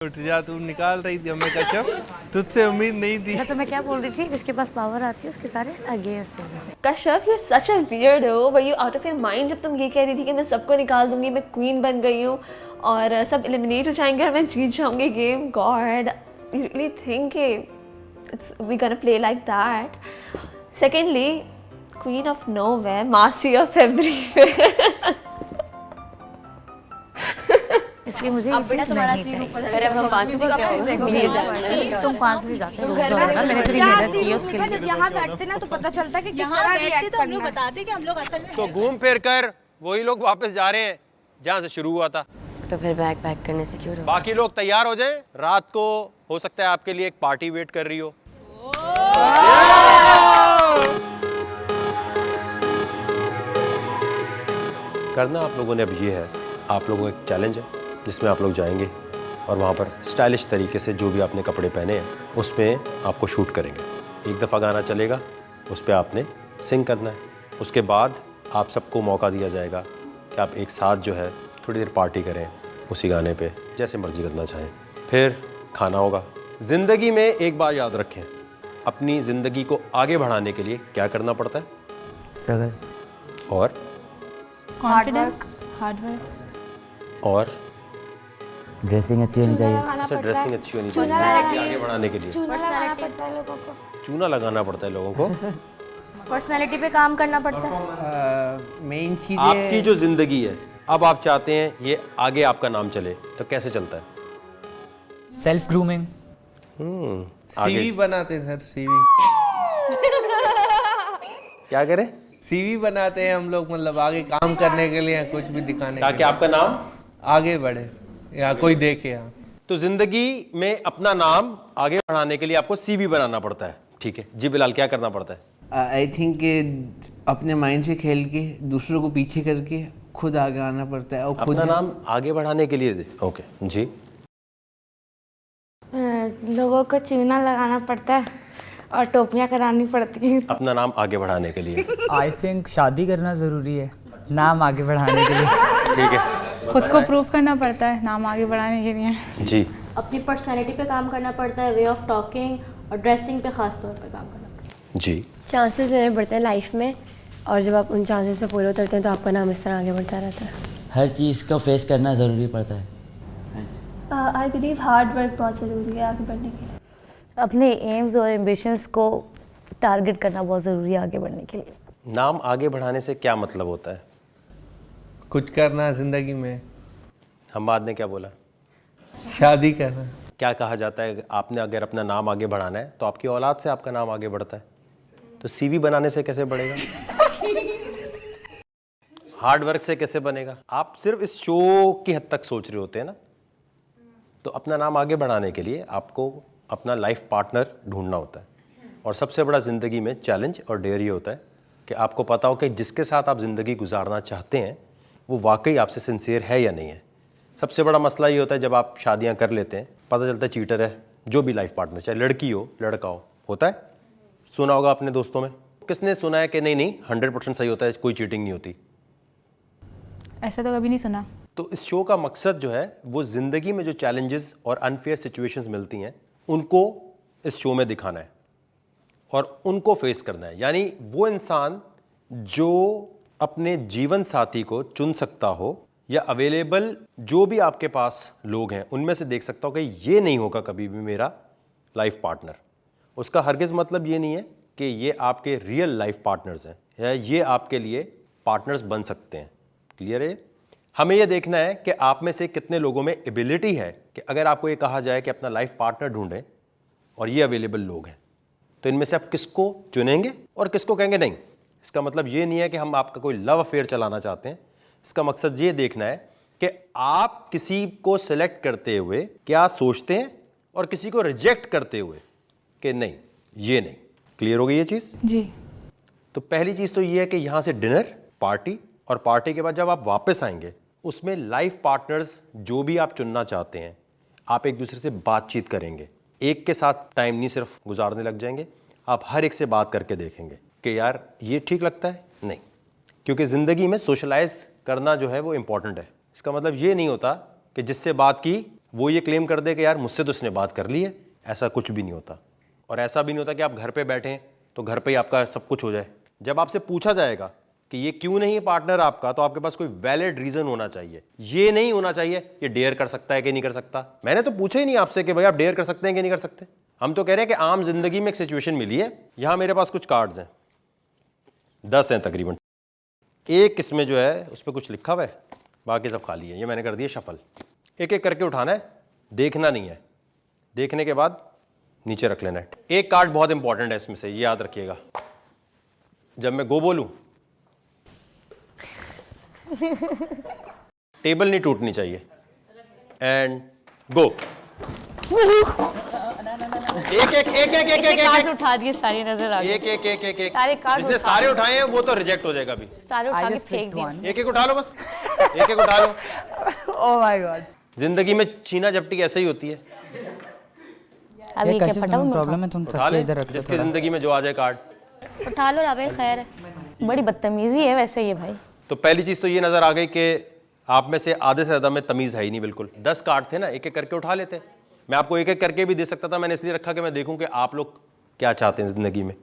उठ जा, तू निकाल रही थी हमें कश्यप, तुझसे उम्मीद नहीं थी। तो मैं क्या बोल रही थी, जिसके पास पावर आती है उसके सारे अगेंस्ट चल जाते हैं। Kashyap, you're such a weirdo. Were you out of your mind जब तुम ये कह रही थी कि मैं सबको निकाल दूंगी, मैं क्वीन बन गई हूँ और सब एलिमिनेट हो जाएंगे और मैं जीत जाऊंगी game? God, you really think we gonna play like that? Secondly, queen of nowhere, मासी of everywhere. इसलिए मुझे ये चीज़ नहीं चाहिए। अरे अब हम पांचों को क्या होगा? मुझे जानना है। तुम 5 भी जाते हो, मैंने तेरी मेहनत की है उसके लिए। जब यहाँ बैठते ना तो पता चलता है कि किस तरह रिएक्ट करना है। बताते कि हम लोग असल में तो घूम फिर कर वही लोग वापस जा रहे हैं जहाँ से शुरू हुआ था। तो फिर बैग पैक करने से क्यों रोका? बाकी लोग तैयार हो जाएं, रात को हो सकता है आपके लिए एक पार्टी वेट कर रही हो। करना आप लोगों ने अब ये है, आप लोगों को एक चैलेंज है जिसमें आप लोग जाएंगे और वहाँ पर स्टाइलिश तरीके से जो भी आपने कपड़े पहने हैं उसमें आपको शूट करेंगे। एक दफ़ा गाना चलेगा, उस पर आपने सिंग करना है। उसके बाद आप सबको मौका दिया जाएगा कि आप एक साथ जो है थोड़ी देर पार्टी करें उसी गाने पे, जैसे मर्जी करना चाहें। फिर खाना होगा। ज़िंदगी में एक बात याद रखें, अपनी ज़िंदगी को आगे बढ़ाने के लिए क्या करना पड़ता है? स्ट्रगल और कॉन्फिडेंस, हार्ड वर्क और ड्रेसिंग अच्छी होनी चाहिए। अच्छा, ड्रेसिंग अच्छी होनी चाहिए आगे बढ़ाने के लिए। चूना लगाना पड़ता है लोगों को। पर्सनालिटी पे काम करना पड़ता है। मेन चीज़ आपकी जो ज़िंदगी है, अब आप चाहते हैं ये आगे आपका नाम चले, तो कैसे चलता है? Self grooming. सीवी बनाते हैं सर, सीवी। क्या करें? सीवी बनाते हैं हम लोग, मतलब आगे काम करने के लिए या कुछ भी दिखाने के ताकि लिए आपका नाम आगे बढ़े या कोई देखे। यहाँ तो जिंदगी में अपना नाम आगे बढ़ाने के लिए आपको सीवी बनाना पड़ता है। ठीक है जी बिलाल, क्या करना पड़ता है? आई थिंक अपने माइंड से खेल के दूसरों को पीछे करके खुद आगे आना पड़ता है और खुद अपना नाम आगे बढ़ाने के लिए। ओके जी। लोगों को चूना लगाना पड़ता है और टोपियाँ करानी पड़ती हैं अपना नाम आगे बढ़ाने के लिए। आई थिंक शादी करना ज़रूरी है नाम आगे बढ़ाने के लिए। ठीक है, खुद को प्रूव करना पड़ता है नाम आगे बढ़ाने के लिए। जी। अपनी पर्सनैलिटी पे काम करना पड़ता है, वे ऑफ टॉकिंग और ड्रेसिंग पे खास तौर पे काम करना पड़ता है। जी। चांसेस लेने पड़ते हैं लाइफ में और जब आप उन चांसेस पे पूरे उतरते हैं तो आपका नाम इस तरह आगे बढ़ता रहता है। हर चीज़ को फेस करना ज़रूरी पड़ता है। आई बिलीव हार्ड वर्क बहुत ज़रूरी है आगे बढ़ने के लिए। अपने एम्स और एम्बिशंस को टारगेट करना बहुत ज़रूरी है आगे बढ़ने के लिए। नाम आगे बढ़ाने से क्या मतलब होता है? कुछ करना जिंदगी में। हम्माद ने क्या बोला? शादी करना। क्या कहा जाता है, आपने अगर अपना नाम आगे बढ़ाना है तो आपकी औलाद से आपका नाम आगे बढ़ता है, तो सीवी बनाने से कैसे बढ़ेगा? हार्ड वर्क से कैसे बनेगा? आप सिर्फ इस शो की हद तक सोच रहे होते हैं ना। तो अपना नाम आगे बढ़ाने के लिए आपको अपना लाइफ पार्टनर ढूंढना होता है और सबसे बड़ा ज़िंदगी में चैलेंज और डेयर ये होता है कि आपको पता हो कि जिसके साथ आप ज़िंदगी गुजारना चाहते हैं वो वाकई आपसे सिंसियर है या नहीं है। सबसे बड़ा मसला ये होता है जब आप शादियां कर लेते हैं, पता चलता है चीटर है जो भी लाइफ पार्टनर, चाहे लड़की हो लड़का हो। होता है, सुना होगा अपने दोस्तों में। किसने सुना है कि नहीं नहीं 100% सही होता है, कोई चीटिंग नहीं होती? ऐसा तो कभी नहीं सुना। तो इस शो का मकसद जो है वो ज़िंदगी में जो चैलेंजेस और अनफेयर सिचुएशंस मिलती हैं उनको इस शो में दिखाना है और उनको फेस करना है। यानी वो इंसान जो अपने जीवन साथी को चुन सकता हो या अवेलेबल जो भी आपके पास लोग हैं उनमें से देख सकता हो कि ये नहीं होगा कभी भी मेरा लाइफ पार्टनर। उसका हरगिज़ मतलब ये नहीं है कि ये आपके रियल लाइफ पार्टनर्स हैं या ये आपके लिए पार्टनर्स बन सकते हैं। क्लियर है? हमें ये देखना है कि आप में से कितने लोगों में एबिलिटी है कि अगर आपको ये कहा जाए कि अपना लाइफ पार्टनर ढूंढें और ये अवेलेबल लोग हैं तो इनमें से आप किसको चुनेंगे और किसको कहेंगे नहीं। इसका मतलब ये नहीं है कि हम आपका कोई लव अफेयर चलाना चाहते हैं। इसका मकसद ये देखना है कि आप किसी को सिलेक्ट करते हुए क्या सोचते हैं और किसी को रिजेक्ट करते हुए कि नहीं ये नहीं। क्लियर हो गई ये चीज़? जी। तो पहली चीज़ तो ये है कि यहाँ से डिनर, पार्टी और पार्टी के बाद जब आप वापस आएंगे उसमें लाइफ पार्टनर्स जो भी आप चुनना चाहते हैं आप एक दूसरे से बातचीत करेंगे। एक के साथ टाइम नहीं सिर्फ गुजारने लग जाएंगे, आप हर एक से बात करके देखेंगे कि यार ये ठीक लगता है नहीं, क्योंकि ज़िंदगी में सोशलाइज करना जो है वो इम्पॉर्टेंट है। इसका मतलब ये नहीं होता कि जिससे बात की वो ये क्लेम कर दे कि यार मुझसे तो उसने बात कर ली है। ऐसा कुछ भी नहीं होता। और ऐसा भी नहीं होता कि आप घर पे बैठें तो घर पे ही आपका सब कुछ हो जाए। जब आपसे पूछा जाएगा कि ये क्यों नहीं है पार्टनर आपका, तो आपके पास कोई वैलिड रीजन होना चाहिए। ये नहीं होना चाहिए ये डेयर कर सकता है कि नहीं कर सकता। मैंने तो पूछा ही नहीं आपसे कि भाई आप डेयर कर सकते हैं कि नहीं कर सकते। हम तो कह रहे हैं कि आम जिंदगी में एक सिचुएशन मिली है। यहां मेरे पास कुछ कार्ड्स हैं, 10 हैं तकरीबन। एक इसमें जो है उस पर कुछ लिखा हुआ है, बाकी सब खाली है। ये मैंने कर दिया शफल। एक एक करके उठाना है, देखना नहीं है। देखने के बाद नीचे रख लेना है। एक कार्ड बहुत इंपॉर्टेंट है इसमें से, ये याद रखिएगा। जब मैं गो बोलूं टेबल नहीं टूटनी चाहिए। And go. एक एक एक एक एक एक कार्ड उठा दिए, सारी नजर आ गई। एक एक एक एक एक सारे कार्ड जिसने उठा सारे उठाए हैं वो तो रिजेक्ट हो जाएगा अभी। सारे उठा I के just फेंक picked दिए। one. एक एक उठा लो बस, एक एक उठा लो। Oh my God. जिंदगी में छीना झपटी ऐसे ही होती है। अभी ये क्या कैसे फटाफट प्रॉब्लम है, तुम उठा सबसे ले, इधर रख लो जिसकी थोड़ा। जिंदगी में जो आ जाए कार्ड। उठा लो राबेल, खैर है। बड़ी बदतमीजी है वैसे ये भाई। तो पहली चीज तो ये नजर आ गई कि आप में से आधे से ज्यादा में तमीज है ही नहीं बिल्कुल। 10 कार्ड थे ना, एक एक करके उठा लेते। मैं आपको एक एक करके भी दे सकता था, मैंने इसलिए रखा कि मैं देखूं कि आप लोग क्या चाहते हैं जिंदगी में।